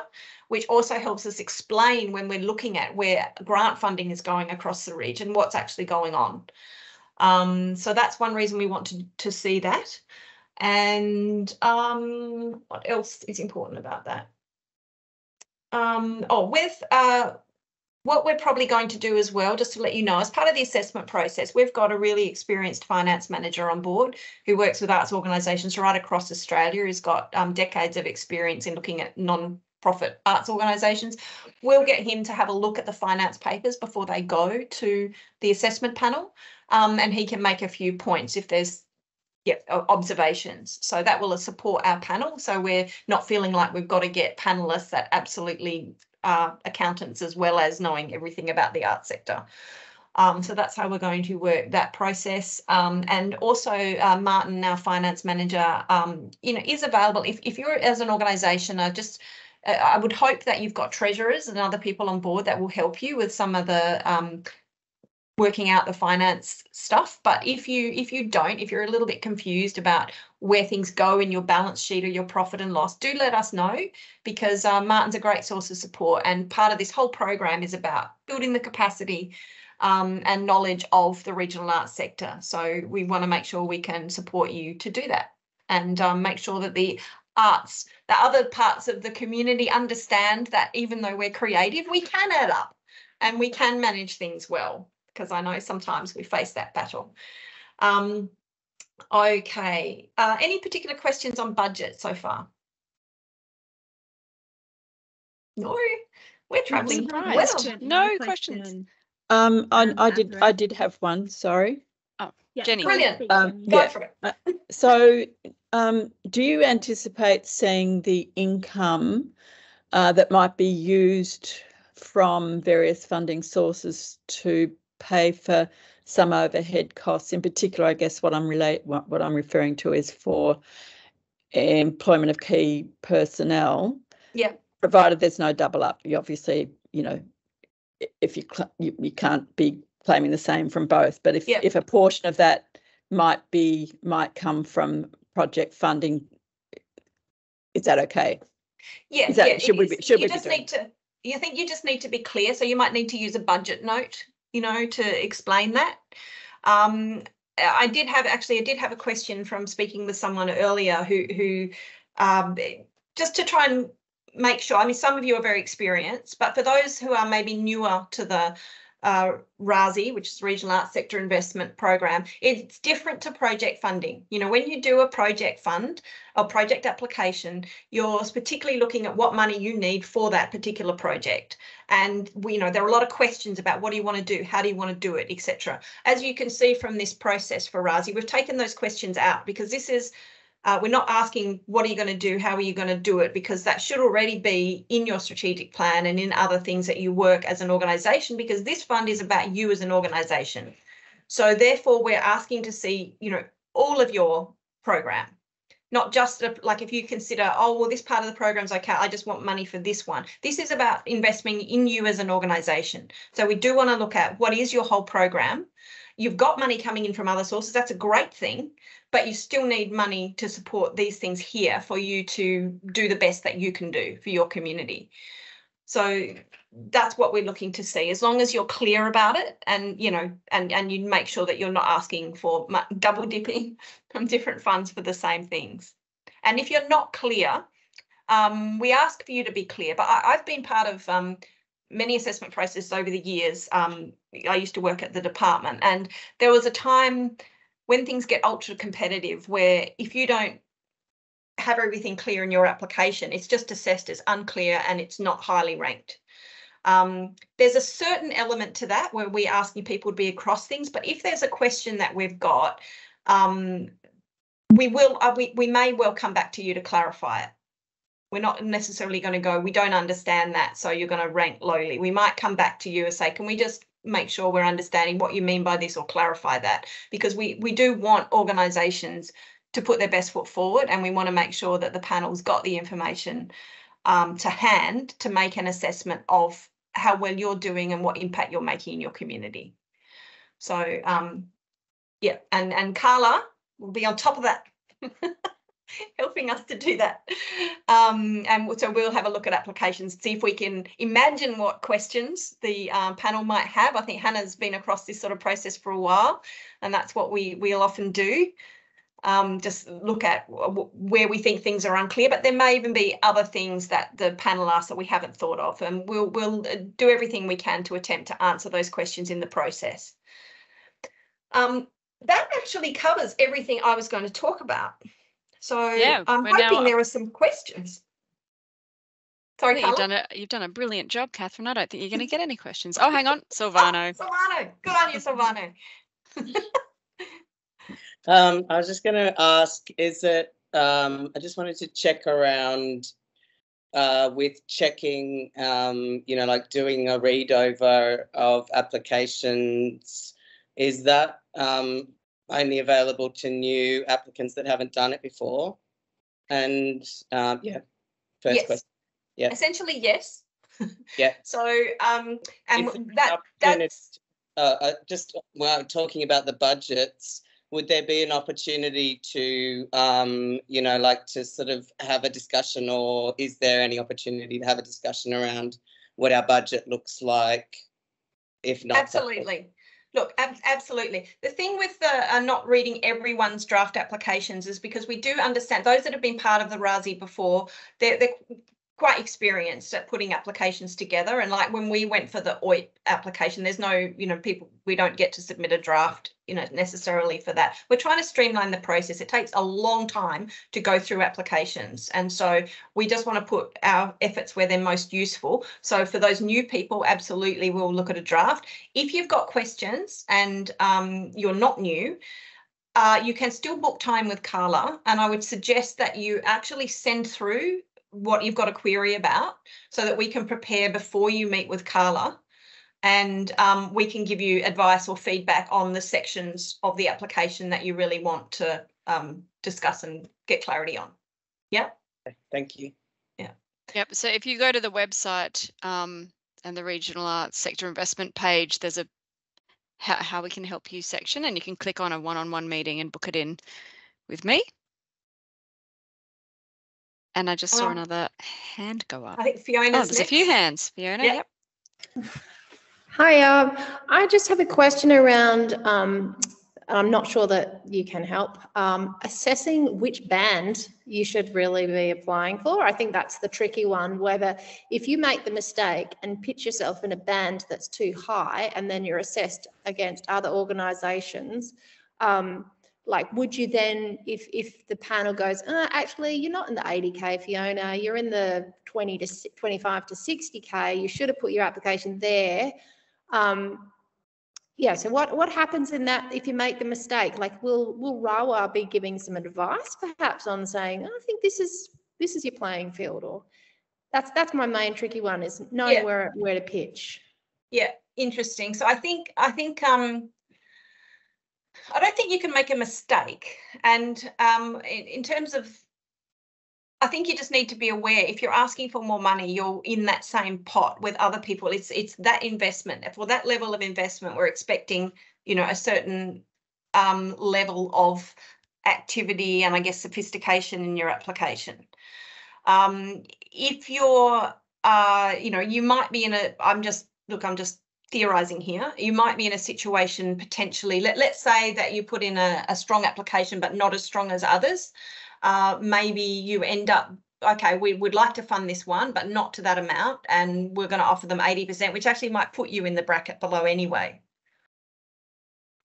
which also helps us explain when we're looking at where grant funding is going across the region, what's actually going on. So that's one reason we want to see that. And what else is important about that? What we're probably going to do as well, just to let you know, as part of the assessment process, we've got a really experienced finance manager on board who works with arts organisations right across Australia, who's got decades of experience in looking at non-profit arts organisations. We'll get him to have a look at the finance papers before they go to the assessment panel, and he can make a few points if there's observations. So that will support our panel. So we're not feeling like we've got to get panelists that absolutely are accountants as well as knowing everything about the arts sector. So that's how we're going to work that process. And also Martin, our finance manager, is available. If you're as an organisation, I would hope that you've got treasurers and other people on board that will help you with some of the working out the finance stuff. But if you don't, if you're a little bit confused about where things go in your balance sheet or your profit and loss, do let us know, because Martin's a great source of support, and part of this whole program is about building the capacity and knowledge of the regional arts sector. So we want to make sure we can support you to do that, and make sure that the arts, the other parts of the community, understand that even though we're creative, we can add up and we can manage things well, because I know sometimes we face that battle. Okay, any particular questions on budget so far? No, we're travelling well. No questions. I did have one. Sorry. Oh, Yeah. Jenny. Brilliant. Go for it. So, do you anticipate seeing the income that might be used from various funding sources to pay for some overhead costs? In particular, I guess what I'm referring to is for employment of key personnel. Yeah. Provided there's no double up. You obviously, if you can't be claiming the same from both. But if a portion of that might come from project funding, is that okay? Yeah. You think you just need to be clear. So you might need to use a budget note, to explain that. I did have a question from speaking with someone earlier who just to try and make sure, I mean, some of you are very experienced, but for those who are maybe newer to the RASI, which is Regional Arts Sector Investment Program, it's different to project funding. When you do a project fund or project application, you're particularly looking at what money you need for that particular project. And there are a lot of questions about what do you want to do, how do you want to do it, etc. As you can see from this process for RASI, we've taken those questions out, because this is we're not asking what are you going to do, how are you going to do it, because that should already be in your strategic plan and in other things that you work as an organisation, because this fund is about you as an organisation. So therefore, we're asking to see, all of your program, not just like if you consider, oh, well, this part of the program's okay, I just want money for this one. This is about investing in you as an organisation. So we do want to look at what is your whole program. You've got money coming in from other sources. That's a great thing, but you still need money to support these things here for you to do the best that you can do for your community. So that's what we're looking to see. As long as you're clear about it, and and you make sure that you're not asking for double dipping from different funds for the same things. And if you're not clear, we ask for you to be clear. But I've been part of many assessment processes over the years. I used to work at the department, and there was a time when things get ultra competitive where if you don't have everything clear in your application, it's just assessed as unclear and it's not highly ranked. There's a certain element to that where we're asking people to be across things, but if there's a question that we've got, we may well come back to you to clarify it. We're not necessarily going to go, we don't understand that, so you're going to rank lowly. We might come back to you and say, can we just make sure we're understanding what you mean by this, or clarify that? Because we do want organisations to put their best foot forward, and we want to make sure that the panel's got the information to hand to make an assessment of how well you're doing and what impact you're making in your community. So, yeah, and Carla will be on top of that. helping us to do that. And so we'll have a look at applications, see if we can imagine what questions the panel might have. I think Hannah's been across this sort of process for a while, and that's what we'll often do. Just look at where we think things are unclear, but there may even be other things that the panel asks that we haven't thought of, and we'll do everything we can to attempt to answer those questions in the process. That actually covers everything I was going to talk about. So Yeah, I'm hoping there are some questions. Sorry, Carla? You've done a brilliant job, Catherine. I don't think you're going to get any questions. Oh, hang on, Silvano. Oh, Silvano, good on you, Silvano. I was just going to ask, is it, I just wanted to check around with checking, you know, like doing a read over of applications. Is that only available to new applicants that haven't done it before? And yeah, first Yes. question. Yeah. Essentially, yes. Yeah. So and that's just while talking about the budgets, would there be an opportunity to you know, like to sort of have a discussion, or is there any opportunity to have a discussion around what our budget looks like, if not? absolutely. Look, absolutely. The thing with the not reading everyone's draft applications is because we do understand those that have been part of the RASI before, they're quite experienced at putting applications together. And like when we went for the OIT application, there's no, you know, people, we don't get to submit a draft, you know, necessarily for that. We're trying to streamline the process. It takes a long time to go through applications. And so we just want to put our efforts where they're most useful. So for those new people, absolutely, we'll look at a draft. If you've got questions and you're not new, you can still book time with Carla. And I would suggest that you actually send through what you've got a query about so that we can prepare before you meet with Carla, and we can give you advice or feedback on the sections of the application that you really want to discuss and get clarity on. Yeah. Thank you. Yeah. Yep. So if you go to the website and the Regional Arts Sector Investment page, there's a how we can help you section, and you can click on a one-on-one meeting and book it in with me. And I just saw another hand go up. I think Fiona's there's next. a few hands. Fiona, yep. Hi, I just have a question around, I'm not sure that you can help, assessing which band you should really be applying for. I think that's the tricky one, whether if you make the mistake and pitch yourself in a band that's too high and then you're assessed against other organisations, like, would you then, if the panel goes, actually, you're not in the 80K, Fiona, you're in the 25 to 60K, you should have put your application there. Yeah, so what happens in that if you make the mistake? Like, will RAWA be giving some advice perhaps on saying, I think this is your playing field? Or that's my main tricky one, is knowing where to pitch. Yeah, interesting. So I think I don't think you can make a mistake. And in terms of, I think you just need to be aware, if you're asking for more money, you're in that same pot with other people. It's that investment. For that level of investment, we're expecting, you know, a certain level of activity and I guess sophistication in your application. If you're, you know, you might be in a, I'm just theorizing here, you might be in a situation potentially, let's say that you put in a strong application but not as strong as others. Maybe you end up, okay, we would like to fund this one but not to that amount, and we're going to offer them 80%, which actually might put you in the bracket below anyway.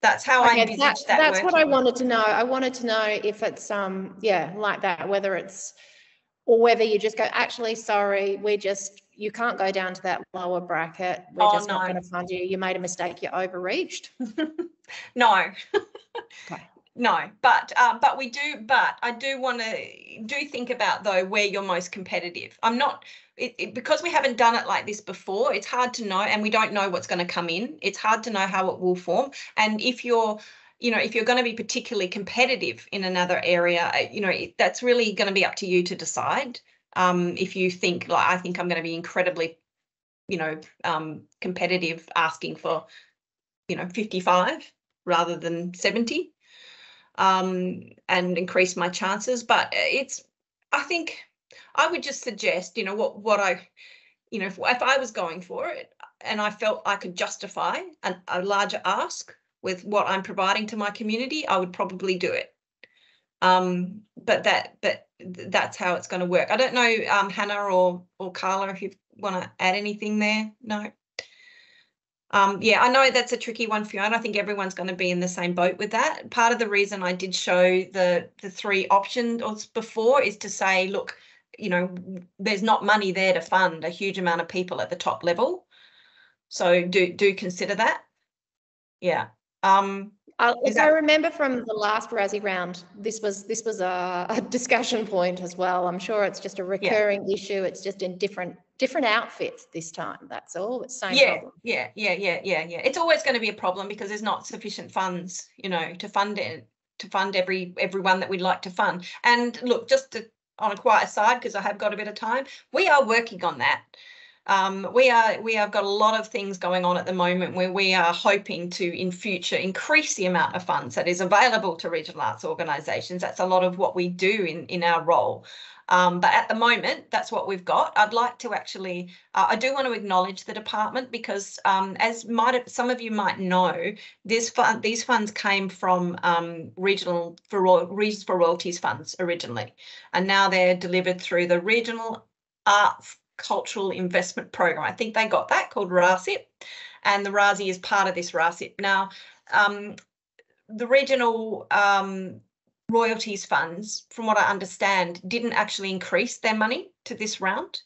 That's how I envisage that that's working. what I wanted to know. I wanted to know if it's like that, whether it's, or whether you just go, actually, sorry, you can't go down to that lower bracket. We're just not going to fund you. You made a mistake. You overreached. No. Okay. No, but we do. But I do want to think about though where you're most competitive. I'm not because we haven't done it like this before. It's hard to know, and we don't know what's going to come in. It's hard to know how it will form. And if you're going to be particularly competitive in another area, that's really going to be up to you to decide. If you think, like, I think I'm going to be incredibly, competitive asking for, 55 rather than 70. and increase my chances. But I think I would just suggest, what I, if I was going for it and I felt I could justify a larger ask with what I'm providing to my community, I would probably do it. But that's how it's going to work. I don't know, Hannah or Carla, if you want to add anything there. No. Yeah, I know that's a tricky one for you, and I think everyone's going to be in the same boat with that. Part of the reason I did show the 3 options before is to say, look, there's not money there to fund a huge amount of people at the top level. So do consider that. Yeah. I remember from the last RASI round, this was a discussion point as well. I'm sure it's just a recurring issue. It's just in different outfits this time. That's all. It's same problem. Yeah. It's always going to be a problem because there's not sufficient funds, to fund it, to fund everyone that we'd like to fund. And look, on a quiet side, because I have got a bit of time, we are working on that. We have got a lot of things going on at the moment where we are hoping to, in future, increase the amount of funds that is available to regional arts organisations. That's a lot of what we do in our role. But at the moment, that's what we've got. I'd like to actually, I do want to acknowledge the department because, as some of you might know, these funds came from Regions for Royalties funds originally, and now they're delivered through the Regional Arts Cultural Investment Program. I think they got that, called RASI, and the RASI is part of this RASI. Now, the regional royalties funds, from what I understand, didn't actually increase their money to this round,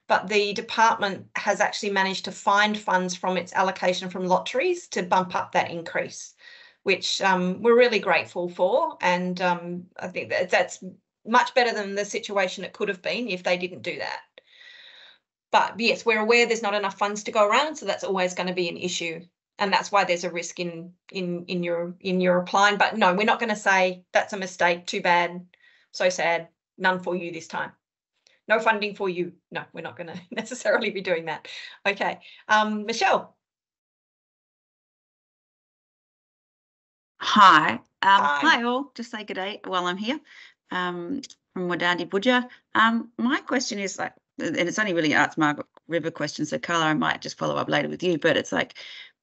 but the department has actually managed to find funds from its allocation from lotteries to bump up that increase, which we're really grateful for, and I think that's much better than the situation it could have been if they didn't do that. But yes, we're aware there's not enough funds to go around, so that's always going to be an issue, and that's why there's a risk in your applying. But no, we're not going to say that's a mistake, too bad, so sad, none for you this time. No funding for you. No, we're not going to necessarily be doing that. Okay, Michelle. Hi. Hi all. Just say good day while I'm here. From Wadandi Budja. My question is and it's only really Arts Margaret River question, so Carla, I might just follow up later with you, but it's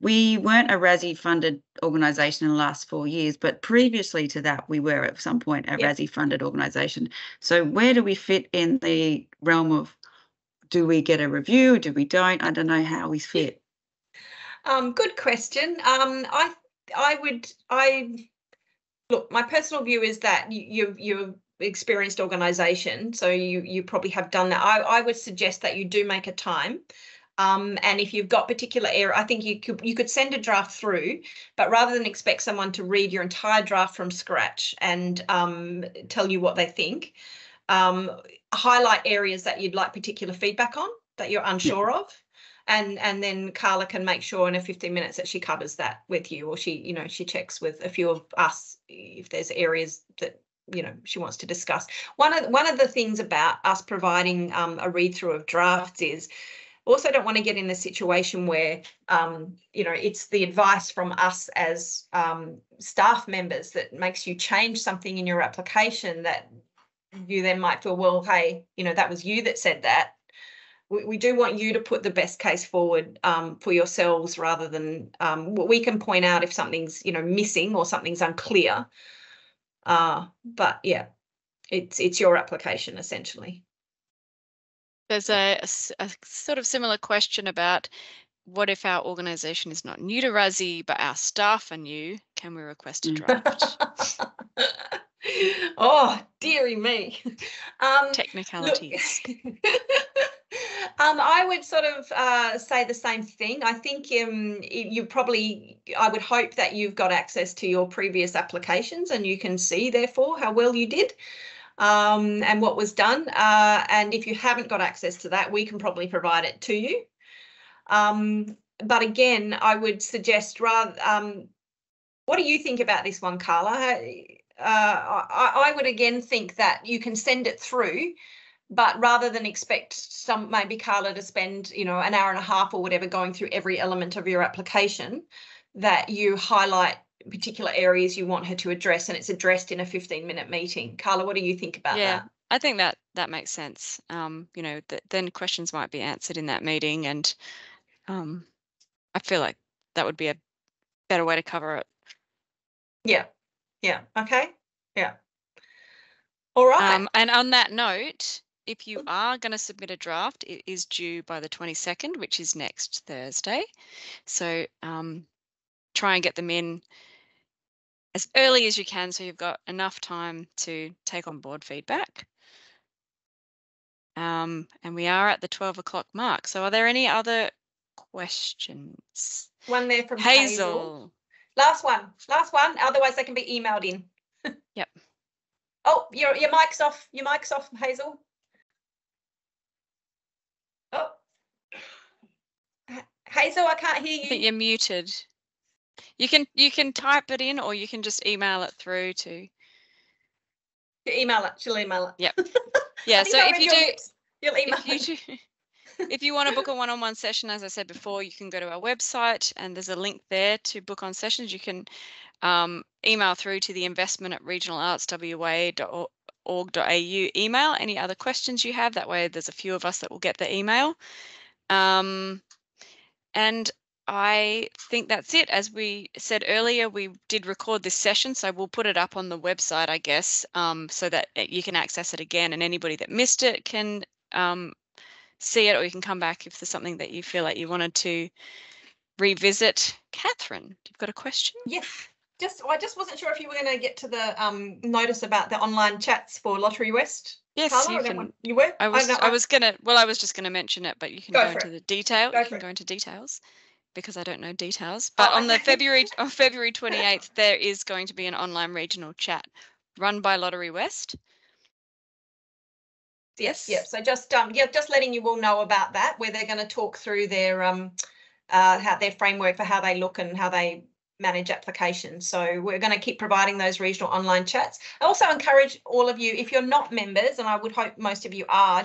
we weren't a RASI funded organisation in the last 4 years, but previously to that we were at some point a RASI funded organisation. So where do we fit in the realm of, do we get a review, do we don't? I don't know how we fit. Good question. Look, my personal view is that you're experienced organisation, so you probably have done that. I would suggest that you do make a time, and if you've got particular area, I think you could send a draft through, but rather than expect someone to read your entire draft from scratch and tell you what they think, highlight areas that you'd like particular feedback on that you're unsure of. And then Carla can make sure in 15 minutes that she covers that with you, or she checks with a few of us if there's areas that she wants to discuss. One of the things about us providing a read through of drafts is also don't want to get in a situation where it's the advice from us as staff members that makes you change something in your application that you then might feel, well, hey, that was you that said that. We do want you to put the best case forward for yourselves, rather than we can point out if something's missing or something's unclear. But yeah, it's your application essentially. There's a sort of similar question about, what if our organisation is not new to RASI, but our staff are new? Can we request a draft? Oh, dearie me. Technicalities. I would sort of say the same thing. I think I would hope that you've got access to your previous applications and you can see, therefore, how well you did and what was done. And if you haven't got access to that, we can probably provide it to you. But again, I would suggest what do you think about this one, Carla? I would again think that you can send it through, but rather than expect maybe Carla to spend, an hour and a half or whatever going through every element of your application, that you highlight, particular areas you want her to address, and it's addressed in a 15-minute meeting. Carla, what do you think about that? I think that makes sense. You know, then questions might be answered in that meeting, and I feel like that would be a better way to cover it. Yeah. Okay. Yeah. All right. And on that note, if you are going to submit a draft, it is due by the 22nd, which is next Thursday. So try and get them in as early as you can, so you've got enough time to take on board feedback. And we are at the 12 o'clock mark. So are there any other questions? One there from Hazel. Last one. Otherwise they can be emailed in. Yep. Oh, your mic's off. Your mic's off, Hazel. Oh, Hazel, I can't hear you. I think you're muted. You can type it in, or you can just email it through to. Email it. She'll email it. Yep. Yeah. So if you do, you'll email if you want to book a one-on-one session, as I said before, you can go to our website, and there's a link there to book on sessions. You can email through to the investment@regionalartswa.org.au email any other questions you have. That way there's a few of us that will get the email. And I think that's it. As we said earlier, we did record this session, so we'll put it up on the website, I guess, so that you can access it again, and anybody that missed it can see it, or you can come back if there's something that you feel like you wanted to revisit. Catherine, you've got a question? Yes. I just wasn't sure if you were going to get to the notice about the online chats for Lottery West. Yes, Carla, you were. I was just going to mention it, but you can go into the detail. You can go into details, because I don't know details. But on the February 28th, there is going to be an online regional chat run by Lottery West. Yes. So just letting you all know about that, where they're going to talk through their how their framework for how they look and how they manage applications. So we're going to keep providing those regional online chats. I also encourage all of you, if you're not members, and I would hope most of you are,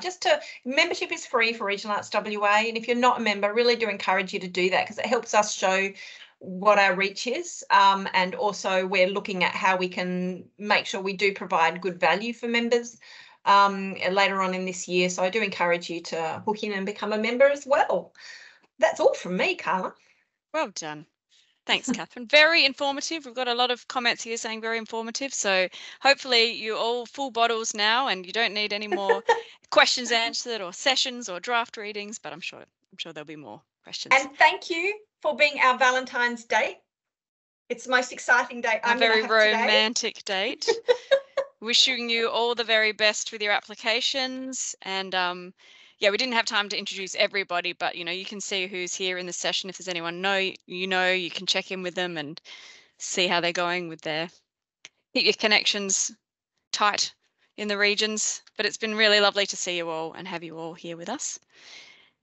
membership is free for Regional Arts WA, and if you're not a member, I really do encourage you to do that, because it helps us show what our reach is, and also we're looking at how we can make sure we do provide good value for members later on in this year. So I do encourage you to hook in and become a member as well. That's all from me, Carla. Well done. Thanks, Catherine. Very informative. We've got a lot of comments here saying very informative. So hopefully you're all full bottles now, and you don't need any more questions answered or sessions or draft readings, but I'm sure there'll be more questions. And thank you for being our Valentine's date. It's the most exciting date I'm going to have today. A very romantic date. Wishing you all the very best with your applications, and yeah, we didn't have time to introduce everybody, but you can see who's here in the session. If there's anyone you can check in with them and see how they're going with keep your connections tight in the regions. But it's been really lovely to see you all and have you all here with us,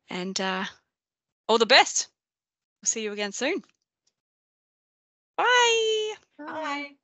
and all the best. We'll see you again soon. Bye. Bye.